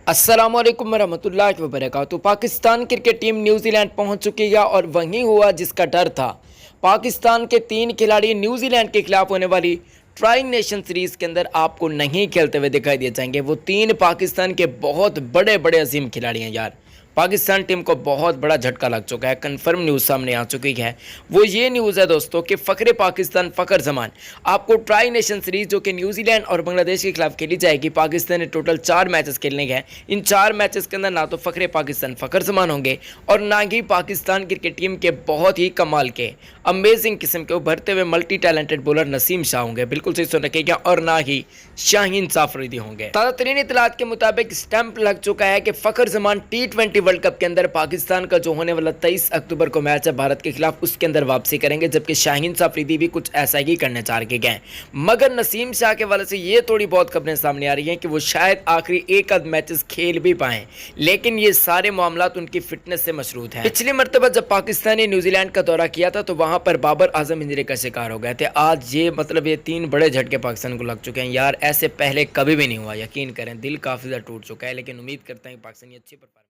अस्सलामुअलैकुम वरहमतुल्लाहि वबरकातुहू। Pakistan cricket team New Zealand पहुंच चुकी है और वहीं हुआ जिसका डर था। पाकिस्तान के 3 खिलाड़ी न्यूजीलैंड के खिलाफ होने वाली ट्राई नेशन सीरीज़ के अंदर आपको नहीं खेलते हुए दिखाई दिए जाएंगे। वो 3 पाकिस्तान के बहुत बड़े बड़े अजीम खिलाड़ी हैं यार। पाकिस्तान टीम को बहुत बड़ा झटका लग चुका है। कंफर्म न्यूज़ सामने आ चुकी है। वो ये न्यूज़ है दोस्तों कि फ़ख्रे पाकिस्तान फ़ख्र जमान आपको ट्राई नेशन सीरीज़ जो कि न्यूजीलैंड और बांग्लादेश के खिलाफ खेली जाएगी। पाकिस्तान ने टोटल 4 मैचेस खेलने हैं। इन 4 मैचेस के अंदर ना तो फ़ख्रे पाकिस्तान फ़ख्र जमान होंगे और ना ही पाकिस्तान क्रिकेट टीम के बहुत ही कमाल के अमेजिंग किस्म के उभरते हुए multi talented bowler Naseem Shah होंगे, बिल्कुल सही सुन रखिएगा, और ना ही शाहीन साफरीदी होंगे। ताज़ा तरीन इतलात के मुताबिक स्टैंप लग चुका है कि फ़ख्र जमान T20 वर्ल्ड कप के अंदर पाकिस्तान का जो होने वाला 23 अक्टूबर को मैच है भारत के खिलाफ, उसके अंदर वापसी करेंगे, जबकि शाहीन साफरीदी भी कुछ ऐसा ही करने चाह के गए। मगर नसीम शाह के वाले से ये थोड़ी बहुत खबरें सामने आ रही हैं कि वो शायद आखिरी एक आध मैचेस खेल भी पाएँ, लेकिन ये सारे मामलात उनकी फिटनेस से मशरूत हैं। पिछली मरतबा जब पाकिस्तान ने न्यूजीलैंड का दौरा किया था तो वहाँ पर बाबर आजम इंजरी का शिकार हो गए थे। आज ये ये 3 बड़े झटके पाकिस्तान को लग चुके हैं यार। ऐसे पहले कभी भी नहीं हुआ, यकीन करें, दिल काफ़ी ज़्यादा टूट चुका है। लेकिन उम्मीद करता है कि पाकिस्तान अच्छी परफॉर्मेंस